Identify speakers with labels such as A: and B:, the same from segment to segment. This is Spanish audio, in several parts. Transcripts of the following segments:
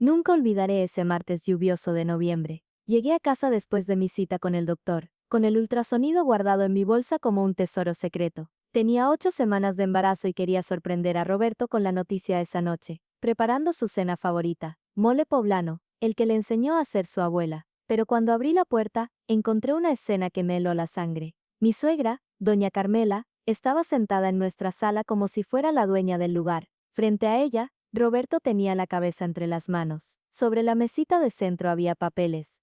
A: Nunca olvidaré ese martes lluvioso de noviembre. Llegué a casa después de mi cita con el doctor, con el ultrasonido guardado en mi bolsa como un tesoro secreto. Tenía 8 semanas de embarazo y quería sorprender a Roberto con la noticia esa noche, preparando su cena favorita, mole poblano, el que le enseñó a hacer su abuela. Pero cuando abrí la puerta, encontré una escena que me heló la sangre. Mi suegra, doña Carmela, estaba sentada en nuestra sala como si fuera la dueña del lugar. Frente a ella, Roberto tenía la cabeza entre las manos. Sobre la mesita de centro había papeles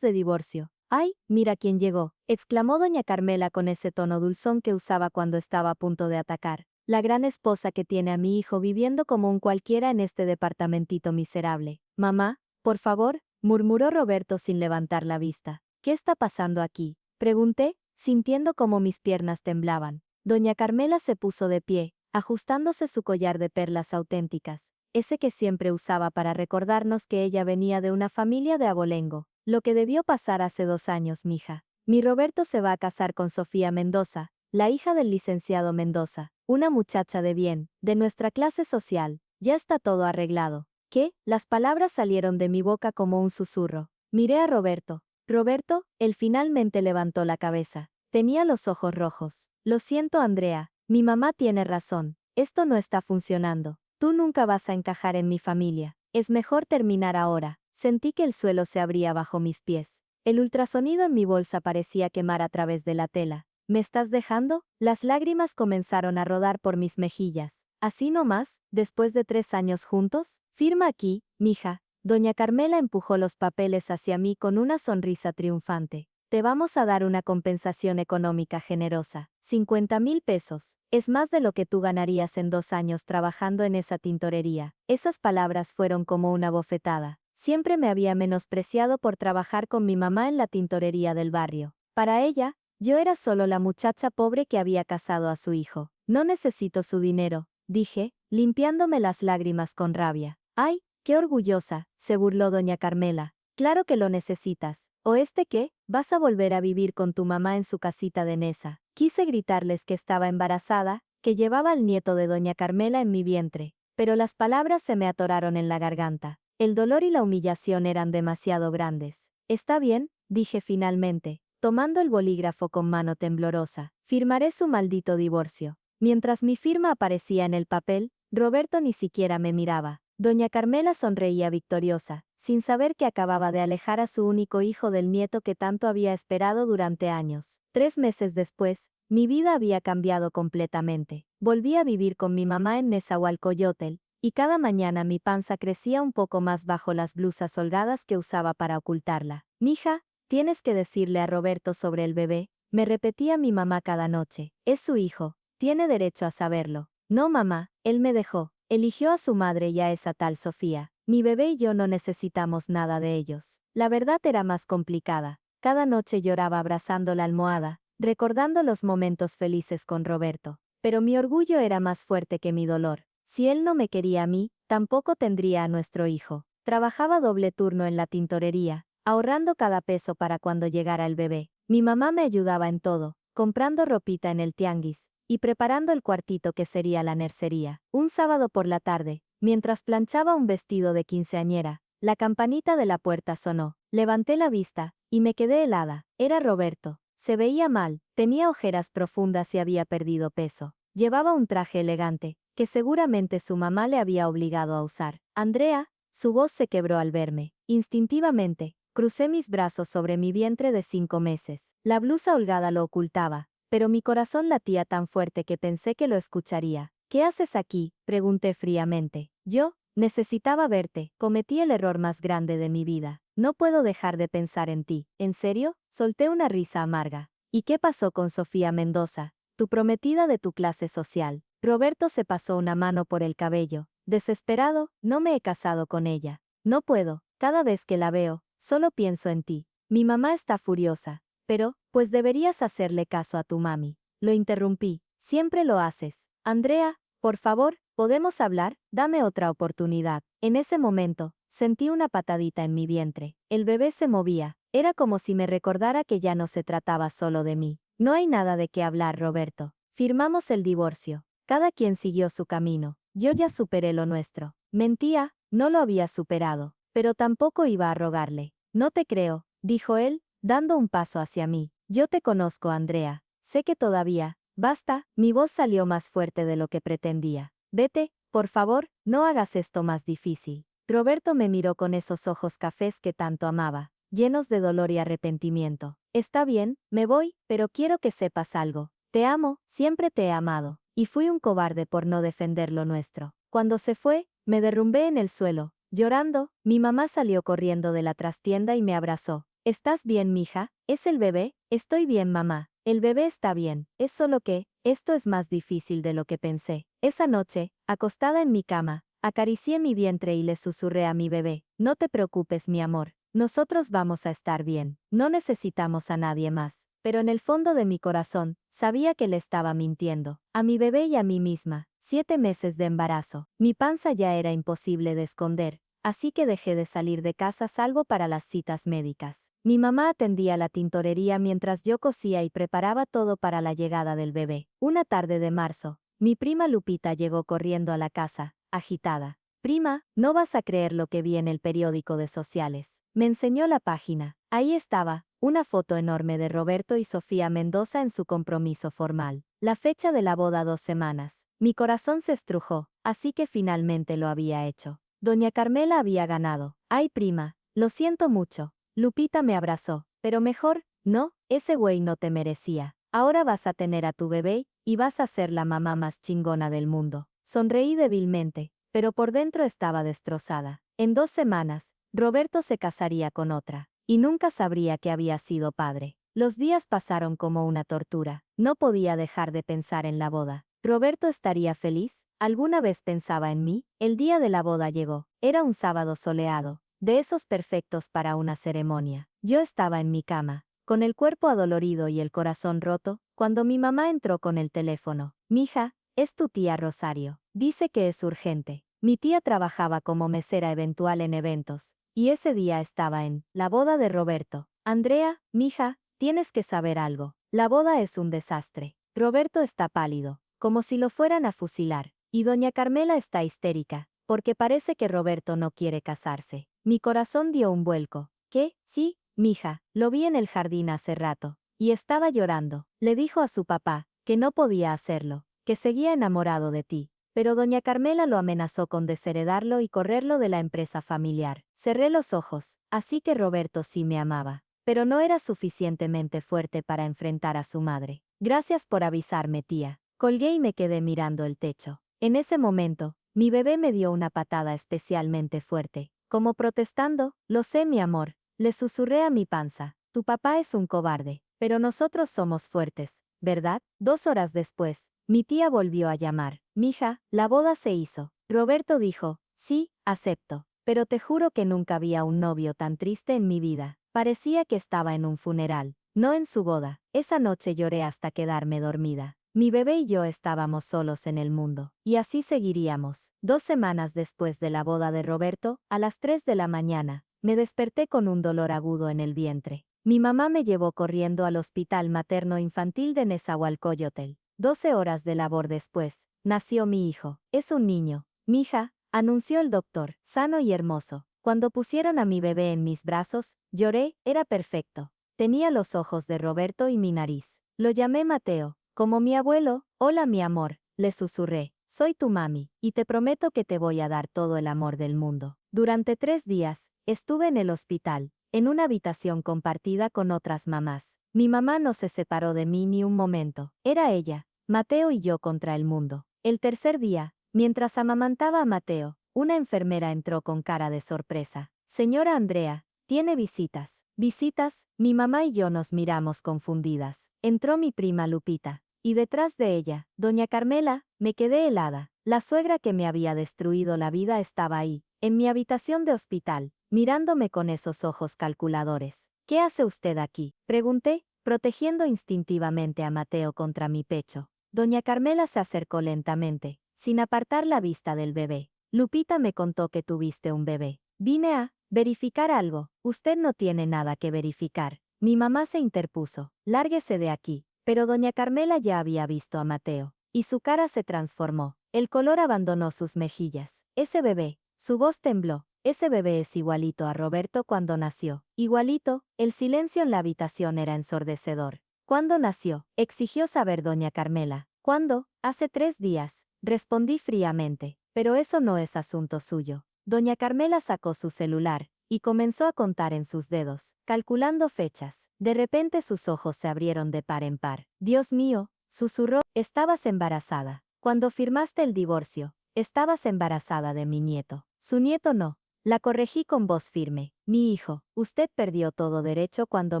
A: de divorcio. ¡Ay, mira quién llegó!, exclamó doña Carmela con ese tono dulzón que usaba cuando estaba a punto de atacar. La gran esposa que tiene a mi hijo viviendo como un cualquiera en este departamentito miserable. Mamá, por favor, murmuró Roberto sin levantar la vista. ¿Qué está pasando aquí?, pregunté, sintiendo como mis piernas temblaban. Doña Carmela se puso de pie, ajustándose su collar de perlas auténticas, ese que siempre usaba para recordarnos que ella venía de una familia de abolengo. Lo que debió pasar hace 2 años, mija. Mi Roberto se va a casar con Sofía Mendoza, la hija del licenciado Mendoza, una muchacha de bien, de nuestra clase social. Ya está todo arreglado. ¿Qué? Las palabras salieron de mi boca como un susurro. Miré a Roberto. Roberto, él finalmente levantó la cabeza. Tenía los ojos rojos. Lo siento, Andrea. Mi mamá tiene razón. Esto no está funcionando. Tú nunca vas a encajar en mi familia. Es mejor terminar ahora. Sentí que el suelo se abría bajo mis pies. El ultrasonido en mi bolsa parecía quemar a través de la tela. ¿Me estás dejando? Las lágrimas comenzaron a rodar por mis mejillas. ¿Así nomás, después de 3 años juntos? Firma aquí, mija. Doña Carmela empujó los papeles hacia mí con una sonrisa triunfante. Te vamos a dar una compensación económica generosa. 50,000 pesos. Es más de lo que tú ganarías en 2 años trabajando en esa tintorería. Esas palabras fueron como una bofetada. Siempre me había menospreciado por trabajar con mi mamá en la tintorería del barrio. Para ella, yo era solo la muchacha pobre que había casado a su hijo. No necesito su dinero, dije, limpiándome las lágrimas con rabia. ¡Ay, qué orgullosa!, se burló doña Carmela. Claro que lo necesitas. ¿O qué? ¿Vas a volver a vivir con tu mamá en su casita de Nesa? Quise gritarles que estaba embarazada, que llevaba al nieto de doña Carmela en mi vientre, pero las palabras se me atoraron en la garganta. El dolor y la humillación eran demasiado grandes. Está bien, dije finalmente, tomando el bolígrafo con mano temblorosa. Firmaré su maldito divorcio. Mientras mi firma aparecía en el papel, Roberto ni siquiera me miraba. Doña Carmela sonreía victoriosa, sin saber que acababa de alejar a su único hijo del nieto que tanto había esperado durante años. 3 meses después, mi vida había cambiado completamente. Volví a vivir con mi mamá en Nezahualcóyotl, y cada mañana mi panza crecía un poco más bajo las blusas holgadas que usaba para ocultarla. Mija, tienes que decirle a Roberto sobre el bebé, me repetía mi mamá cada noche. Es su hijo, tiene derecho a saberlo. No, mamá, él me dejó. Eligió a su madre y a esa tal Sofía. Mi bebé y yo no necesitamos nada de ellos. La verdad era más complicada. Cada noche lloraba abrazando la almohada, recordando los momentos felices con Roberto. Pero mi orgullo era más fuerte que mi dolor. Si él no me quería a mí, tampoco tendría a nuestro hijo. Trabajaba doble turno en la tintorería, ahorrando cada peso para cuando llegara el bebé. Mi mamá me ayudaba en todo, comprando ropita en el tianguis, y preparando el cuartito que sería la nercería. Un sábado por la tarde, mientras planchaba un vestido de quinceañera, la campanita de la puerta sonó. Levanté la vista, y me quedé helada. Era Roberto. Se veía mal, tenía ojeras profundas y había perdido peso. Llevaba un traje elegante, que seguramente su mamá le había obligado a usar. Andrea, su voz se quebró al verme. Instintivamente, crucé mis brazos sobre mi vientre de 5 meses. La blusa holgada lo ocultaba, pero mi corazón latía tan fuerte que pensé que lo escucharía. ¿Qué haces aquí?, pregunté fríamente. Yo, necesitaba verte. Cometí el error más grande de mi vida. No puedo dejar de pensar en ti. ¿En serio? Solté una risa amarga. ¿Y qué pasó con Sofía Mendoza, tu prometida de tu clase social? Roberto se pasó una mano por el cabello. Desesperado, no me he casado con ella. No puedo. Cada vez que la veo, solo pienso en ti. Mi mamá está furiosa. Pero, pues deberías hacerle caso a tu mami. Lo interrumpí. Siempre lo haces. Andrea, por favor, ¿podemos hablar? Dame otra oportunidad. En ese momento, sentí una patadita en mi vientre. El bebé se movía. Era como si me recordara que ya no se trataba solo de mí. No hay nada de qué hablar, Roberto. Firmamos el divorcio. Cada quien siguió su camino. Yo ya superé lo nuestro. Mentía, no lo había superado, pero tampoco iba a rogarle. No te creo, dijo él, dando un paso hacia mí. Yo te conozco, Andrea. Sé que todavía. Basta, mi voz salió más fuerte de lo que pretendía. Vete, por favor, no hagas esto más difícil. Roberto me miró con esos ojos cafés que tanto amaba, llenos de dolor y arrepentimiento. Está bien, me voy, pero quiero que sepas algo. Te amo, siempre te he amado, y fui un cobarde por no defender lo nuestro. Cuando se fue, me derrumbé en el suelo, llorando. Mi mamá salió corriendo de la trastienda y me abrazó. ¿Estás bien, mija? ¿Es el bebé? Estoy bien, mamá. El bebé está bien, es solo que, esto es más difícil de lo que pensé. Esa noche, acostada en mi cama, acaricié mi vientre y le susurré a mi bebé, no te preocupes, mi amor, nosotros vamos a estar bien, no necesitamos a nadie más. Pero en el fondo de mi corazón, sabía que le estaba mintiendo, a mi bebé y a mí misma. 7 meses de embarazo, mi panza ya era imposible de esconder. Así que dejé de salir de casa salvo para las citas médicas. Mi mamá atendía la tintorería mientras yo cosía y preparaba todo para la llegada del bebé. Una tarde de marzo, mi prima Lupita llegó corriendo a la casa, agitada. Prima, no vas a creer lo que vi en el periódico de sociales. Me enseñó la página. Ahí estaba, una foto enorme de Roberto y Sofía Mendoza en su compromiso formal. La fecha de la boda 2 semanas. Mi corazón se estrujó, así que finalmente lo había hecho. Doña Carmela había ganado. Ay, prima, lo siento mucho. Lupita me abrazó. Pero mejor, no, ese güey no te merecía. Ahora vas a tener a tu bebé, y vas a ser la mamá más chingona del mundo. Sonreí débilmente, pero por dentro estaba destrozada. En 2 semanas, Roberto se casaría con otra, y nunca sabría que había sido padre. Los días pasaron como una tortura. No podía dejar de pensar en la boda. ¿Roberto estaría feliz? ¿Alguna vez pensaba en mí? El día de la boda llegó. Era un sábado soleado, de esos perfectos para una ceremonia. Yo estaba en mi cama, con el cuerpo adolorido y el corazón roto, cuando mi mamá entró con el teléfono. Mija, es tu tía Rosario. Dice que es urgente. Mi tía trabajaba como mesera eventual en eventos, y ese día estaba en la boda de Roberto. Andrea, mija, tienes que saber algo. La boda es un desastre. Roberto está pálido, como si lo fueran a fusilar, y doña Carmela está histérica, porque parece que Roberto no quiere casarse. Mi corazón dio un vuelco. ¿Qué? Sí, mija, lo vi en el jardín hace rato, y estaba llorando. Le dijo a su papá, que no podía hacerlo, que seguía enamorado de ti. Pero doña Carmela lo amenazó con desheredarlo y correrlo de la empresa familiar. Cerré los ojos, así que Roberto sí me amaba, pero no era suficientemente fuerte para enfrentar a su madre. Gracias por avisarme, tía. Colgué y me quedé mirando el techo. En ese momento, mi bebé me dio una patada especialmente fuerte. Como protestando, lo sé, mi amor, le susurré a mi panza. Tu papá es un cobarde, pero nosotros somos fuertes, ¿verdad? 2 horas después, mi tía volvió a llamar. Mija, la boda se hizo. Roberto dijo, sí, acepto. Pero te juro que nunca vi a un novio tan triste en mi vida. Parecía que estaba en un funeral, no en su boda. Esa noche lloré hasta quedarme dormida. Mi bebé y yo estábamos solos en el mundo, y así seguiríamos. 2 semanas después de la boda de Roberto, a las 3 de la mañana, me desperté con un dolor agudo en el vientre. Mi mamá me llevó corriendo al Hospital Materno Infantil de Nezahualcóyotl. 12 horas de labor después, nació mi hijo. Es un niño. Mija, anunció el doctor, sano y hermoso. Cuando pusieron a mi bebé en mis brazos, lloré, era perfecto. Tenía los ojos de Roberto y mi nariz. Lo llamé Mateo. Como mi abuelo, hola mi amor, le susurré. Soy tu mami, y te prometo que te voy a dar todo el amor del mundo. Durante 3 días, estuve en el hospital, en una habitación compartida con otras mamás. Mi mamá no se separó de mí ni un momento. Era ella, Mateo y yo contra el mundo. El tercer día, mientras amamantaba a Mateo, una enfermera entró con cara de sorpresa. Señora Andrea, tiene visitas. ¿Visitas? Mi mamá y yo nos miramos confundidas. Entró mi prima Lupita. Y detrás de ella, doña Carmela, me quedé helada. La suegra que me había destruido la vida estaba ahí, en mi habitación de hospital, mirándome con esos ojos calculadores. ¿Qué hace usted aquí?, pregunté, protegiendo instintivamente a Mateo contra mi pecho. Doña Carmela se acercó lentamente, sin apartar la vista del bebé. Lupita me contó que tuviste un bebé. Vine a verificar algo. Usted no tiene nada que verificar. Mi mamá se interpuso. Lárguese de aquí. Pero doña Carmela ya había visto a Mateo, y su cara se transformó. El color abandonó sus mejillas. Ese bebé, Su voz tembló. Ese bebé es igualito a Roberto cuando nació. Igualito, el silencio en la habitación era ensordecedor. ¿Cuándo nació? Exigió saber doña Carmela. ¿Cuándo? Hace 3 días. Respondí fríamente. Pero eso no es asunto suyo. Doña Carmela sacó su celular y comenzó a contar en sus dedos, calculando fechas. De repente sus ojos se abrieron de par en par. Dios mío, susurró, estabas embarazada. Cuando firmaste el divorcio, estabas embarazada de mi nieto. Su nieto no. La corregí con voz firme. Mi hijo, usted perdió todo derecho cuando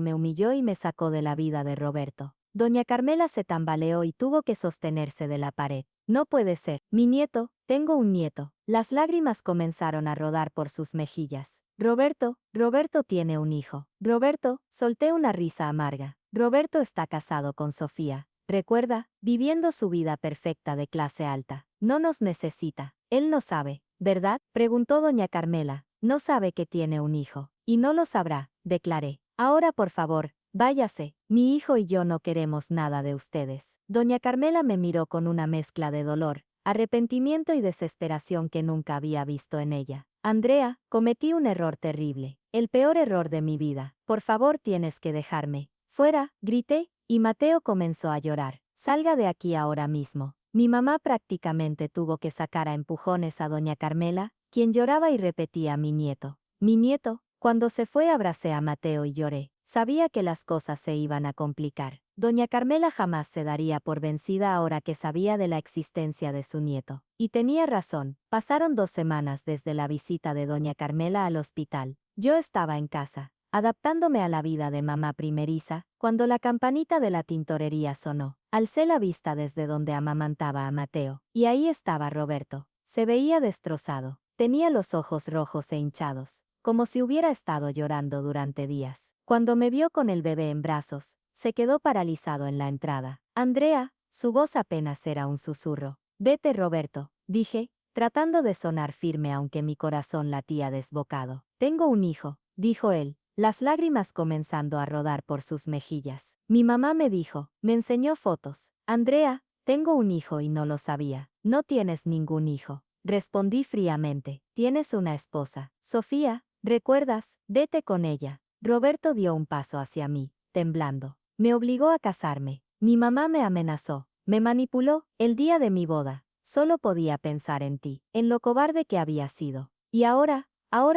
A: me humilló y me sacó de la vida de Roberto. Doña Carmela se tambaleó y tuvo que sostenerse de la pared. No puede ser. Mi nieto, tengo un nieto. Las lágrimas comenzaron a rodar por sus mejillas. Roberto tiene un hijo. Roberto, solté una risa amarga. Roberto está casado con Sofía. Recuerda, viviendo su vida perfecta de clase alta. No nos necesita. Él no sabe, ¿verdad? Preguntó doña Carmela. No sabe que tiene un hijo. Y no lo sabrá, declaré. Ahora por favor, váyase. Mi hijo y yo no queremos nada de ustedes. Doña Carmela me miró con una mezcla de dolor, arrepentimiento y desesperación que nunca había visto en ella. Andrea, cometí un error terrible. El peor error de mi vida. Por favor tienes que dejarme. Fuera, grité, y Mateo comenzó a llorar. Salga de aquí ahora mismo. Mi mamá prácticamente tuvo que sacar a empujones a doña Carmela, quien lloraba y repetía mi nieto. Mi nieto, cuando se fue abracé a Mateo y lloré. Sabía que las cosas se iban a complicar. Doña Carmela jamás se daría por vencida ahora que sabía de la existencia de su nieto. Y tenía razón. Pasaron 2 semanas desde la visita de doña Carmela al hospital. Yo estaba en casa, adaptándome a la vida de mamá primeriza, cuando la campanita de la tintorería sonó. Alcé la vista desde donde amamantaba a Mateo, y ahí estaba Roberto. Se veía destrozado. Tenía los ojos rojos e hinchados, como si hubiera estado llorando durante días. Cuando me vio con el bebé en brazos, se quedó paralizado en la entrada. Andrea, su voz apenas era un susurro. Vete, Roberto, dije, tratando de sonar firme aunque mi corazón latía desbocado. Tengo un hijo, dijo él, las lágrimas comenzando a rodar por sus mejillas. Mi mamá me dijo, me enseñó fotos. Andrea, tengo un hijo y no lo sabía. No tienes ningún hijo. Respondí fríamente. Tienes una esposa. Sofía, ¿recuerdas? Vete con ella. Roberto dio un paso hacia mí, temblando. Me obligó a casarme. Mi mamá me amenazó. Me manipuló. El día de mi boda. Solo podía pensar en ti, en lo cobarde que había sido. Y ahora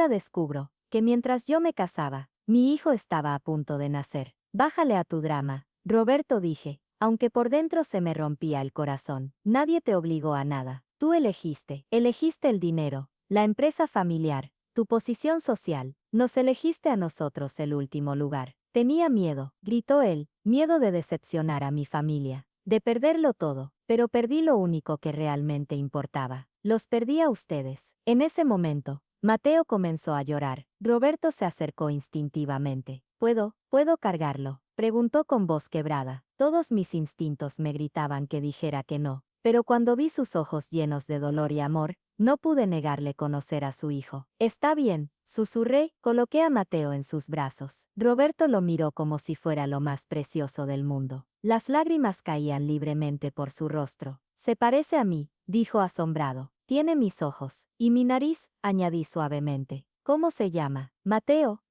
A: descubro que mientras yo me casaba, mi hijo estaba a punto de nacer. Bájale a tu drama, Roberto, dije, aunque por dentro se me rompía el corazón. Nadie te obligó a nada. Tú elegiste el dinero, la empresa familiar, tu posición social. Nos elegiste a nosotros el último lugar. Tenía miedo, gritó él, miedo de decepcionar a mi familia, de perderlo todo, pero perdí lo único que realmente importaba. Los perdí a ustedes. En ese momento, Mateo comenzó a llorar. Roberto se acercó instintivamente. ¿Puedo cargarlo?, preguntó con voz quebrada. Todos mis instintos me gritaban que dijera que no, pero cuando vi sus ojos llenos de dolor y amor, no pude negarle conocer a su hijo. Está bien, susurré, coloqué a Mateo en sus brazos. Roberto lo miró como si fuera lo más precioso del mundo. Las lágrimas caían libremente por su rostro. Se parece a mí, dijo asombrado. Tiene mis ojos. Y mi nariz, añadí suavemente. ¿Cómo se llama? Mateo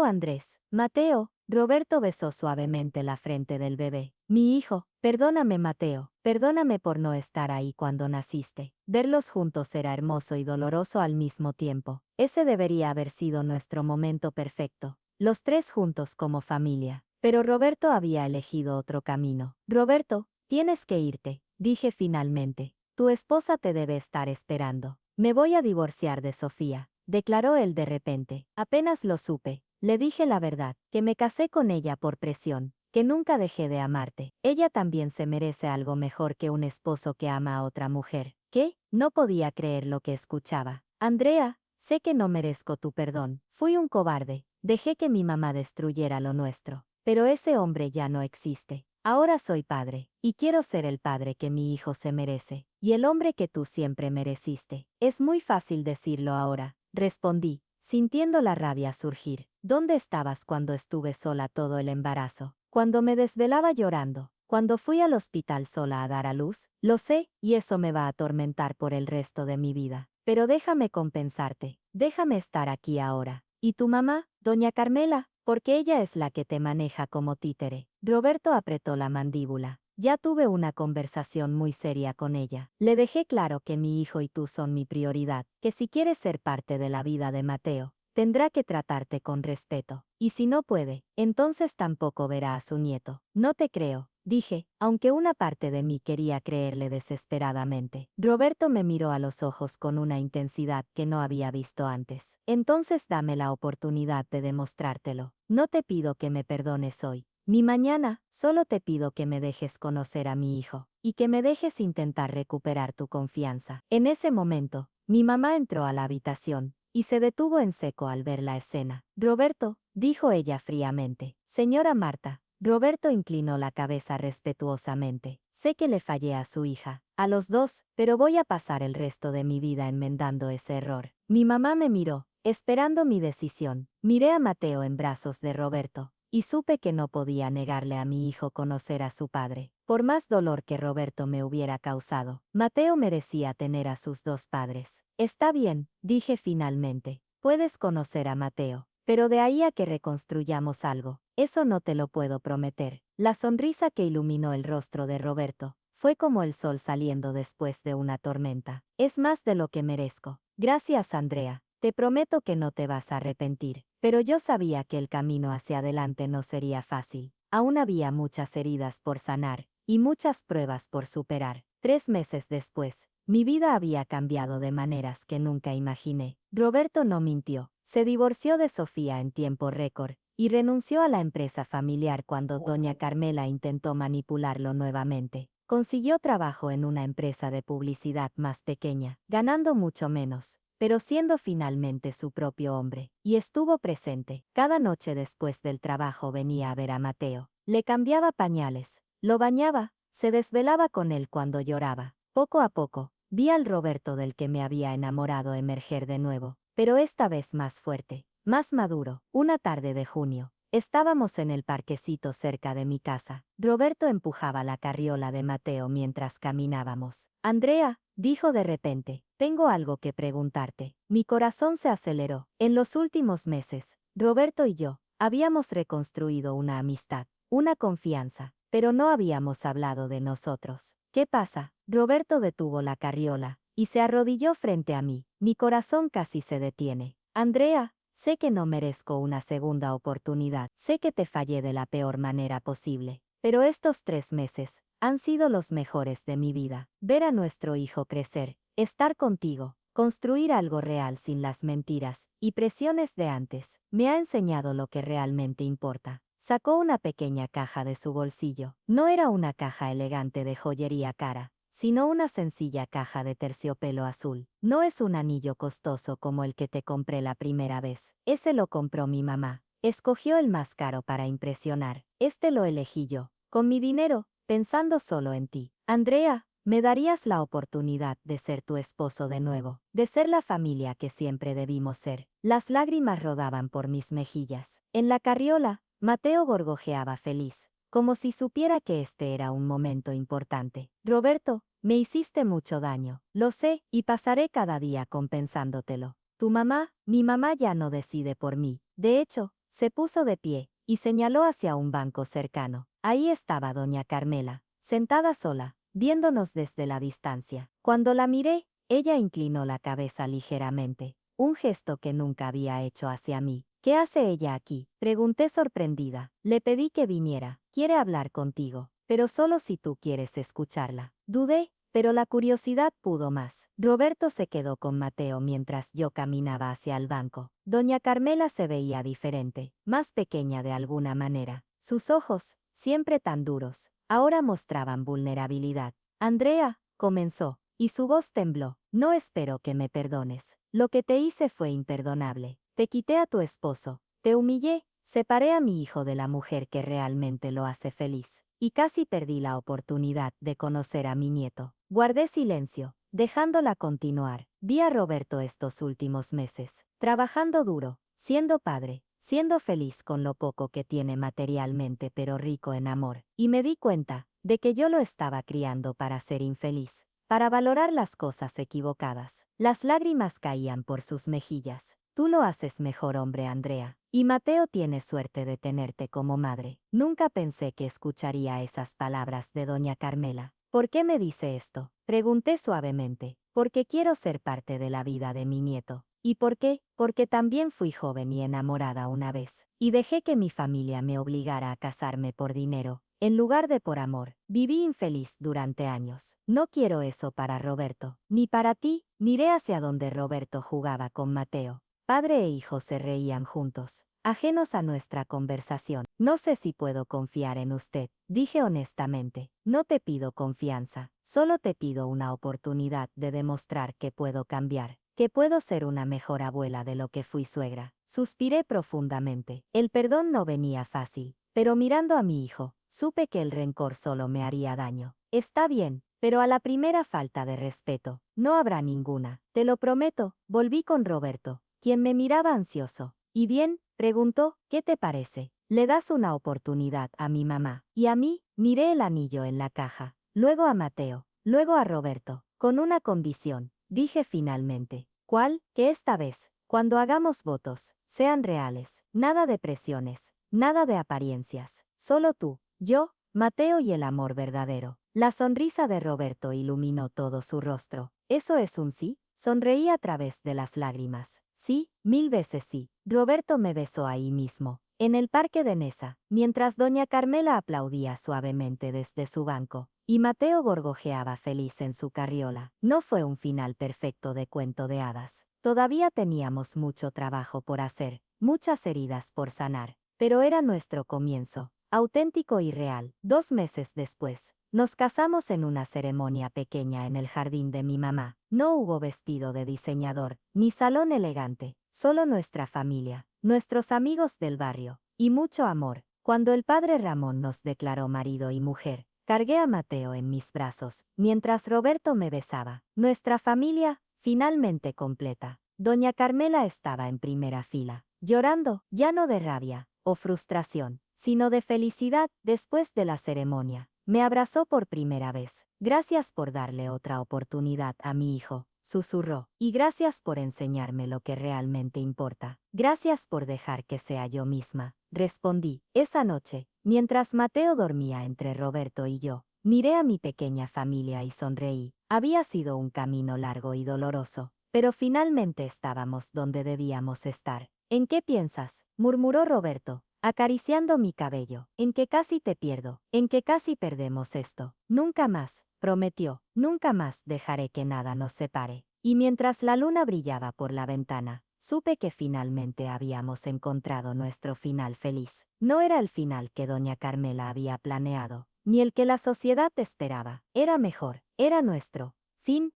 A: Andrés. Mateo. Roberto besó suavemente la frente del bebé. Mi hijo, perdóname Mateo, perdóname por no estar ahí cuando naciste. Verlos juntos era hermoso y doloroso al mismo tiempo. Ese debería haber sido nuestro momento perfecto. Los 3 juntos como familia. Pero Roberto había elegido otro camino. Roberto, tienes que irte, dije finalmente. Tu esposa te debe estar esperando. Me voy a divorciar de Sofía, declaró él de repente. Apenas lo supe. Le dije la verdad, que me casé con ella por presión, que nunca dejé de amarte. Ella también se merece algo mejor que un esposo que ama a otra mujer. ¿Qué? No podía creer lo que escuchaba. Andrea, sé que no merezco tu perdón. Fui un cobarde. Dejé que mi mamá destruyera lo nuestro. Pero ese hombre ya no existe. Ahora soy padre, y quiero ser el padre que mi hijo se merece, y el hombre que tú siempre mereciste. Es muy fácil decirlo ahora, respondí, sintiendo la rabia surgir. ¿Dónde estabas cuando estuve sola todo el embarazo? Cuando me desvelaba llorando, cuando fui al hospital sola a dar a luz, lo sé, y eso me va a atormentar por el resto de mi vida. Pero déjame compensarte. Déjame estar aquí ahora. ¿Y tu mamá, doña Carmela? Porque ella es la que te maneja como títere. Roberto apretó la mandíbula. Ya tuve una conversación muy seria con ella. Le dejé claro que mi hijo y tú son mi prioridad, que si quieres ser parte de la vida de Mateo, tendrá que tratarte con respeto. Y si no puede, entonces tampoco verá a su nieto. No te creo, dije, aunque una parte de mí quería creerle desesperadamente. Roberto me miró a los ojos con una intensidad que no había visto antes. Entonces dame la oportunidad de demostrártelo. No te pido que me perdones hoy, ni mañana, solo te pido que me dejes conocer a mi hijo, y que me dejes intentar recuperar tu confianza. En ese momento, mi mamá entró a la habitación, y se detuvo en seco al ver la escena. Roberto, dijo ella fríamente. Señora Marta. Roberto inclinó la cabeza respetuosamente. Sé que le fallé a su hija, a los dos, pero voy a pasar el resto de mi vida enmendando ese error. Mi mamá me miró, esperando mi decisión. Miré a Mateo en brazos de Roberto, y supe que no podía negarle a mi hijo conocer a su padre. Por más dolor que Roberto me hubiera causado, Mateo merecía tener a sus dos padres. Está bien, dije finalmente. Puedes conocer a Mateo, pero de ahí a que reconstruyamos algo, eso no te lo puedo prometer. La sonrisa que iluminó el rostro de Roberto fue como el sol saliendo después de una tormenta. Es más de lo que merezco. Gracias, Andrea. Te prometo que no te vas a arrepentir. Pero yo sabía que el camino hacia adelante no sería fácil. Aún había muchas heridas por sanar y muchas pruebas por superar. 3 meses después, mi vida había cambiado de maneras que nunca imaginé. Roberto no mintió. Se divorció de Sofía en tiempo récord y renunció a la empresa familiar cuando doña Carmela intentó manipularlo nuevamente. Consiguió trabajo en una empresa de publicidad más pequeña, ganando mucho menos, pero siendo finalmente su propio hombre, y estuvo presente. Cada noche después del trabajo venía a ver a Mateo, le cambiaba pañales, lo bañaba, se desvelaba con él cuando lloraba. Poco a poco, vi al Roberto del que me había enamorado emerger de nuevo, pero esta vez más fuerte, más maduro. Una tarde de junio, estábamos en el parquecito cerca de mi casa. Roberto empujaba la carriola de Mateo mientras caminábamos. Andrea, dijo de repente, tengo algo que preguntarte. Mi corazón se aceleró. En los últimos meses, Roberto y yo habíamos reconstruido una amistad, una confianza, pero no habíamos hablado de nosotros. ¿Qué pasa? Roberto detuvo la carriola y se arrodilló frente a mí. Mi corazón casi se detiene. Andrea, sé que no merezco una segunda oportunidad. Sé que te fallé de la peor manera posible. Pero estos 3 meses han sido los mejores de mi vida. Ver a nuestro hijo crecer, estar contigo, construir algo real sin las mentiras y presiones de antes, me ha enseñado lo que realmente importa. Sacó una pequeña caja de su bolsillo. No era una caja elegante de joyería cara, sino una sencilla caja de terciopelo azul. No es un anillo costoso como el que te compré la primera vez. Ese lo compró mi mamá. Escogió el más caro para impresionar. Este lo elegí yo, con mi dinero, pensando solo en ti. Andrea, me darías la oportunidad de ser tu esposo de nuevo, de ser la familia que siempre debimos ser. Las lágrimas rodaban por mis mejillas. En la carriola, Mateo gorgojeaba feliz, como si supiera que este era un momento importante. Roberto, me hiciste mucho daño, lo sé, y pasaré cada día compensándotelo. Tu mamá, mi mamá ya no decide por mí. De hecho, se puso de pie y señaló hacia un banco cercano. Ahí estaba doña Carmela, sentada sola, viéndonos desde la distancia. Cuando la miré, ella inclinó la cabeza ligeramente, un gesto que nunca había hecho hacia mí. ¿Qué hace ella aquí? Pregunté sorprendida. Le pedí que viniera. Quiere hablar contigo, pero solo si tú quieres escucharla. Dudé, pero la curiosidad pudo más. Roberto se quedó con Mateo mientras yo caminaba hacia el banco. Doña Carmela se veía diferente, más pequeña de alguna manera. Sus ojos, siempre tan duros, ahora mostraban vulnerabilidad. Andrea, comenzó, y su voz tembló. No espero que me perdones. Lo que te hice fue imperdonable. Te quité a tu esposo, te humillé, separé a mi hijo de la mujer que realmente lo hace feliz, y casi perdí la oportunidad de conocer a mi nieto. Guardé silencio, dejándola continuar. Vi a Roberto estos últimos meses, trabajando duro, siendo padre, siendo feliz con lo poco que tiene materialmente pero rico en amor, y me di cuenta de que yo lo estaba criando para ser infeliz.
B: para valorar las cosas equivocadas. Las lágrimas caían por sus mejillas. Tú lo haces mejor, hombre, Andrea. Y Mateo tiene suerte de tenerte como madre. Nunca pensé que escucharía esas palabras de doña Carmela. ¿Por qué me dice esto? Pregunté suavemente. Porque quiero ser parte de la vida de mi nieto. ¿Y por qué? Porque también fui joven y enamorada una vez. Y dejé que mi familia me obligara a casarme por dinero, en lugar de por amor. Viví infeliz durante años. No quiero eso para Roberto. Ni para ti. Miré hacia donde Roberto jugaba con Mateo. Padre e hijo se reían juntos, ajenos a nuestra conversación. No sé si puedo confiar en usted, dije honestamente. No te pido confianza, solo te pido una oportunidad de demostrar que puedo cambiar, que puedo ser una mejor abuela de lo que fui suegra. Suspiré profundamente. El perdón no venía fácil, pero mirando a mi hijo, supe que el rencor solo me haría daño. Está bien, pero a la primera falta de respeto, no habrá ninguna. Te lo prometo, volví con Roberto, quien me miraba ansioso. ¿Y bien? Preguntó, ¿qué te parece? Le das una oportunidad a mi mamá. Y a mí, miré el anillo en la caja, luego a Mateo, luego a Roberto, con una condición, dije finalmente. ¿Cuál? Que esta vez, cuando hagamos votos, sean reales, nada de presiones, nada de apariencias, solo tú, yo, Mateo y el amor verdadero. La sonrisa de Roberto iluminó todo su rostro. ¿Eso es un sí? Sonreí a través de las lágrimas. Sí, 1000 veces sí. Roberto me besó ahí mismo, en el parque de Nesa, mientras doña Carmela aplaudía suavemente desde su banco, y Mateo gorgojeaba feliz en su carriola. No fue un final perfecto de cuento de hadas. Todavía teníamos mucho trabajo por hacer, muchas heridas por sanar, pero era nuestro comienzo, auténtico y real. 2 meses después, nos casamos en una ceremonia pequeña en el jardín de mi mamá. No hubo vestido de diseñador, ni salón elegante, solo nuestra familia, nuestros amigos del barrio, y mucho amor. Cuando el padre Ramón nos declaró marido y mujer, cargué a Mateo en mis brazos, mientras Roberto me besaba. Nuestra familia, finalmente completa. Doña Carmela estaba en primera fila, llorando, ya no de rabia o frustración, sino de felicidad. Después de la ceremonia, me abrazó por primera vez. Gracias por darle otra oportunidad a mi hijo, susurró. Y gracias por enseñarme lo que realmente importa. Gracias por dejar que sea yo misma, respondí. Esa noche, mientras Mateo dormía entre Roberto y yo, miré a mi pequeña familia y sonreí. Había sido un camino largo y doloroso, pero finalmente estábamos donde debíamos estar. ¿En qué piensas?, murmuró Roberto, acariciando mi cabello. En que casi te pierdo, en que casi perdemos esto. Nunca más, prometió, nunca más dejaré que nada nos separe. Y mientras la luna brillaba por la ventana, supe que finalmente habíamos encontrado nuestro final feliz. No era el final que doña Carmela había planeado, ni el que la sociedad esperaba. Era mejor, era nuestro fin